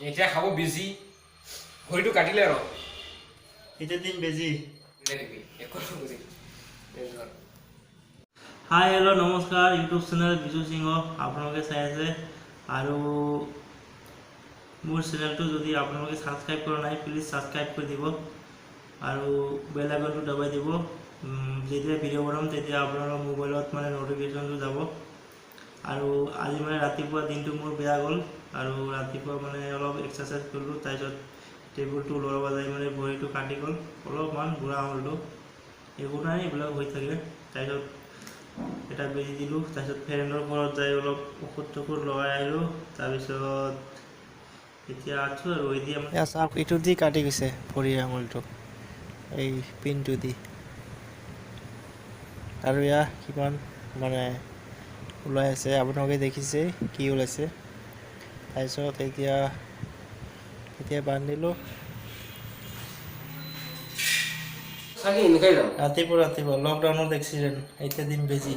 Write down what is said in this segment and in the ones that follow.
এতিয়া খাব বিজি ভৰিটো কাটিলে আৰু এতিয়া দিন বেজি হাই হেল্ল' নমস্কাৰ ইউটিউব চেনেল বিজু সিংহ আপোনালোকে চাই আছে আৰু মোৰ চেনেলটো যদি আপোনালোকে ছাবস্ক্ৰাইব কৰা নাই প্লিজ ছাবস্ক্ৰাইব কৰি দিব আৰু বেল আইকনটো দবাই দিব যেতিয়া ভিডিঅ' বনাম তেতিয়া আপোনালোকৰ মোবাইলত মানে ন'টিফিকেশ্যনটো যাব আৰু আজি মানে ৰাতিপুৱা দিনটো মোৰ বেয়া গ'ল আৰু ৰাতিপুৱা মানে অলপ এক্সাৰচাইজ কৰিলোঁ তাৰপিছত টেবুলটো লৰবা যাই মানে ভৰিটো কাটি গ'ল অলপমান বুঢ়া হ'লটো একো নাই এইবিলাক হৈ থাকে তাৰপিছত এটা বেজি দিলোঁ তাৰপিছত ফ্ৰেণ্ডৰ ঘৰত যাই অলপ ঔষধ চৌষধ লগাই আহিলোঁ তাৰপিছত এতিয়া আছোঁ আৰু এতিয়া চাওক এইটো দি কাটি গৈছে ভৰি আঙুলিটো এই পিনটো দি আৰু এয়া কিমান মানে ওলাই আছে আপোনালোকে দেখিছে কি ওলাইছে তাৰপিছত এতিয়া বান্ধিলোঁ ৰাতিপুৱা লকডাউনত এক্সিডেণ্ট এতিয়া দিন বেজি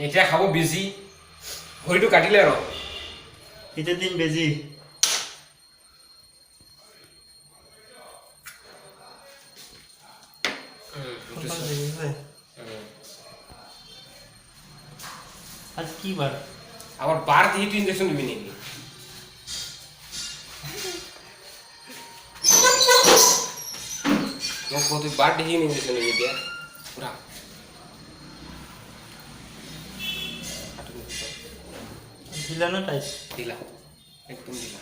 এতিয়া খাব বিজি ভৰিটো কাটিলে আৰু এতিয়া দিন বেজি আজ কি বার আমার বার দিয়ে তুই ইঞ্জেকশন দিবি নাকি তুই বার দিয়ে ইঞ্জেকশন দিবি দিয়া পুরা ঢিলা না টাইট ঢিলা একদম ঢিলা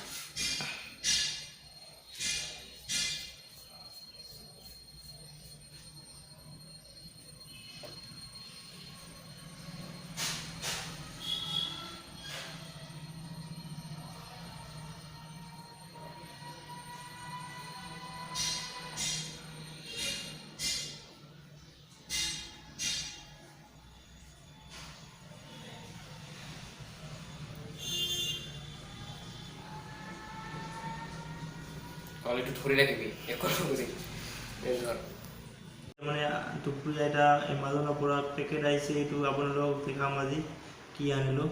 তাহলে একটু ধরে রাখবি এখন মানে দুপুৰীয়া এটা এমাজনৰ পৰা পেকেট আহিছে এইটো আপোনালোকক দেখাম আজি কি আনিলোঁ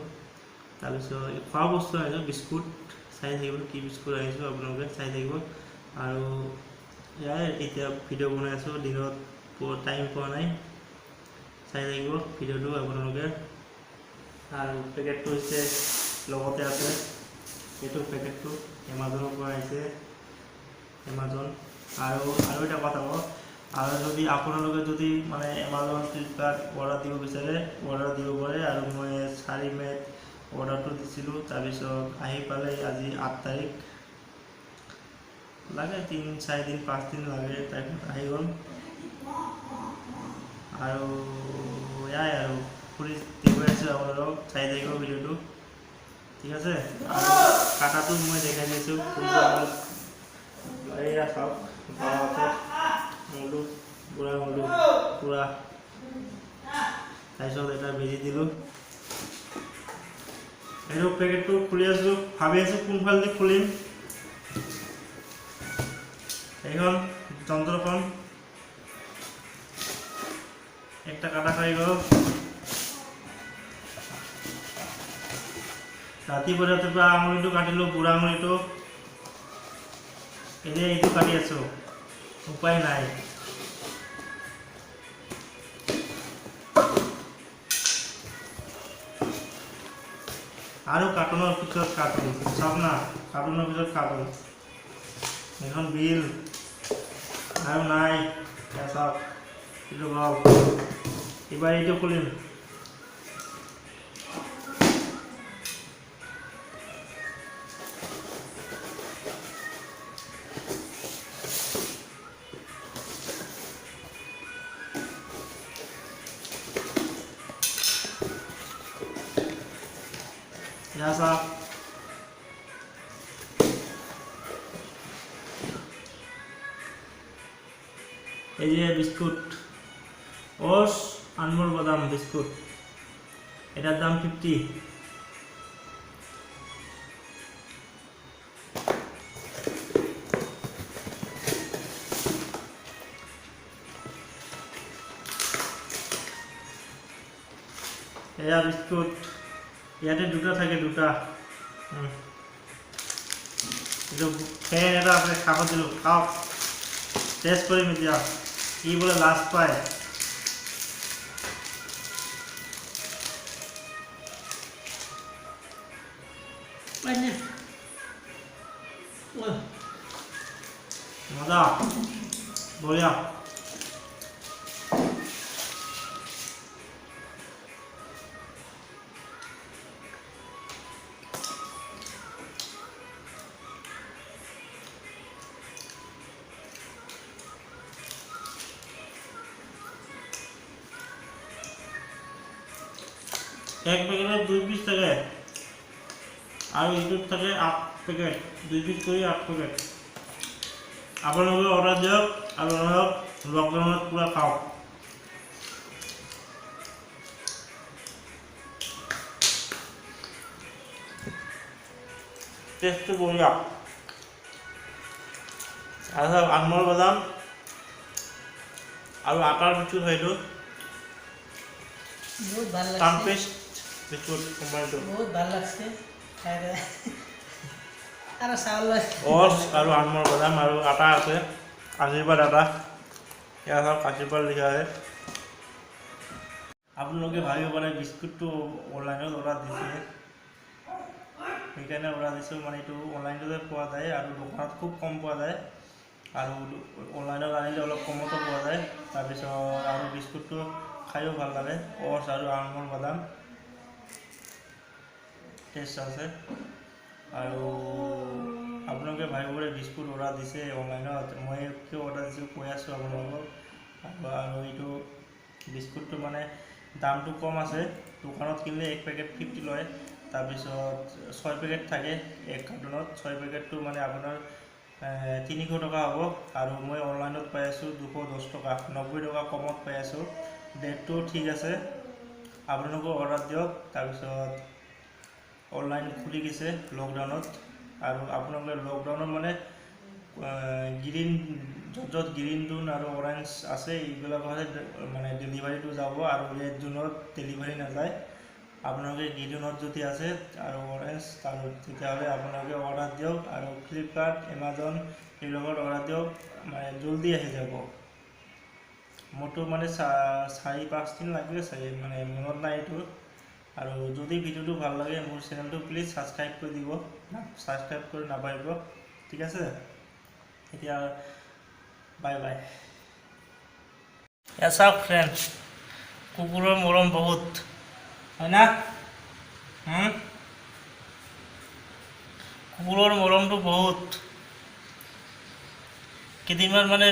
তাৰপিছত খোৱা বস্তু আনিছোঁ বিস্কুট চাই থাকিব কি বিস্কুট আনিছোঁ আপোনালোকে চাই থাকিব আৰু এয়াই এতিয়া ভিডিঅ' বনাই আছোঁ দিনত টাইম পোৱা নাই চাই থাকিব ভিডিঅ'টো আপোনালোকে আৰু পেকেটটো হৈছে লগতে আছে এইটো পেকেটটো এমাজনৰ পৰা আহিছে এমাজন আৰু এটা কথা কওঁ আৰু যদি আপোনালোকে যদি মানে এমাজন ফ্লিপকাৰ্ট অৰ্ডাৰ দিব বিচাৰে অৰ্ডাৰ দিব পাৰে আৰু মই 4 মে'ত অৰ্ডাৰটো দিছিলোঁ তাৰপিছত আহি পালে আজি 8 তাৰিখ লাগে 3-4 দিন 5 দিন লাগে তাৰপিছত আহি গ'ল আৰু এয়াই আৰু ফুৰি দেখুৱাই আছোঁ আপোনালোকক চাই থাকিব ভিডিঅ'টো ঠিক আছে আৰু কাটাটো মই দেখাই দিছোঁ এয়া চাওক মূলটো পুৰা তাৰপিছত এটা বেজি দিলোঁ এইটো পেকেটটো খুলি আছোঁ ভাবি আছোঁ কোনফালেদি খুলিম এইখন যন্ত্ৰখন একটা কাটা খাই গ'ল ৰাতিপুৱা আঙুলিটো কাটিলোঁ বুঢ়া আঙুলিটো এতিয়া এইটো কাটি আছোঁ উপায় নাই আৰু কাৰ্টুনৰ পিছত কাৰ্টুন চাওক না কাৰ্টুনৰ পিছত কাৰ্টুন এখন বিল আৰু নাই চাওক এইটো ভাব এইবাৰ এইটো খুলিম Ya sah. এই যে বিস্কুট ওস আনমোল বাদাম বিস্কুট এটার দাম 50 এয়া বিস্কুট ইয়াতে দুটা থাকে দুটা এইটো ফেন এটা আছে খাব দিলোঁ খাওক টেষ্ট কৰিম এতিয়া ই বোলে লাষ্ট পায় মজা বঢ়িয়া এক পেকেটত 2 পিস থাকে আৰু এইটোত থাকে 8 পেকেট 2 পিস কৰি 8 পেকেট আপোনালোকে অৰ্ডাৰ দিয়ক আৰু লকডাউনত পুৰা খাওক টেষ্টটো বঢ়িয়া আৰু আলমণ্ড বাদাম আৰু আটাৰ বিস্কুট হয়তো बहुत ভাল লাগছে টানপেষ্ট বিস্কুট কোম্পানীটো বহুত ভাল লাগছে খাই আৰু চাউল ওটছ আৰু আলমণ্ড বাদাম আৰু আটা আছে আশীৰ্বাদ আটা ইয়াত সব আশীৰ্বাদ লিখা আছে আপোনালোকে ভাবিব পাৰে বিস্কুটটো অনলাইনত অৰ্ডাৰ দিছে সেইকাৰণে অৰ্ডাৰ দিছোঁ মানে এইটো অনলাইনতে পোৱা যায় আৰু দোকানত খুব কম পোৱা যায় আৰু অনলাইনত আনিলে অলপ কমতো পোৱা যায় তাৰপিছত আৰু বিস্কুটটো খাইও ভাল লাগে ওটছ আৰু আলমণ্ড বাদাম টেষ্ট আছে আৰু আপোনালোকে ভাবিব পাৰে বিস্কুট অৰ্ডাৰ দিছে অনলাইনত মই কিয় অৰ্ডাৰ দিছোঁ কৈ আছোঁ আপোনালোকক আৰু এইটো বিস্কুটটো মানে দামটো কম আছে দোকানত কিনিলে 1 পেকেট 50 লয় তাৰপিছত 6 পেকেট থাকে এক কাৰ্টুনত 6 পেকেটটো মানে আপোনাৰ 300 টকা হ'ব আৰু মই অনলাইনত পাই আছোঁ 210 টকা 90 টকা কমত পাই আছোঁ ডেটটো ঠিক আছে আপোনালোকে অৰ্ডাৰ দিয়ক তাৰপিছত অনলাইন খুলি গৈছে লকডাউনত আৰু আপোনালোকে লকডাউনত মানে গ্ৰীণ য'ত গ্ৰীণ জোন আৰু অৰেঞ্জ আছে এইবিলাকতে মানে ডেলিভাৰীটো যাব আৰু ৰেড জোনত ডেলিভাৰী নাযায় আপোনালোকে গ্ৰীণত যদি আছে আৰু অৰেঞ্জ আৰু তেতিয়াহ'লে আপোনালোকে অৰ্ডাৰ দিয়ক আৰু ফ্লিপকাৰ্ট এমাজন এইবিলাকত অৰ্ডাৰ দিয়ক মানে জলদি আহি যাব মোৰতো মানে 4-5 দিন লাগিলে চাগে মানে মনত নাই এইটো আৰু যদি ভিডিওটো ভাল লাগে মোৰ চেনেলটো প্লিজ সাবস্ক্ৰাইব কৰি দিব সাবস্ক্ৰাইব কৰি নাপাহৰিব ঠিক আছে এতিয়া বাই বাই চাওক ফ্ৰেণ্ডছ কুকুৰৰ মৰম বহুত হয় না কুকুৰৰ মৰমটো বহুত কেইদিনমান মানে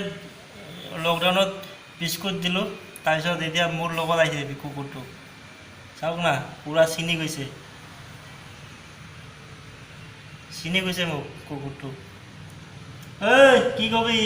লকডাউনত বিস্কুট দিলোঁ তাৰপিছত এতিয়া মোৰ লগত আহিছে কুকুৰটো চাওক না পুৰা চিনি গৈছে মোক কুকুৰটো ঐ কি কবি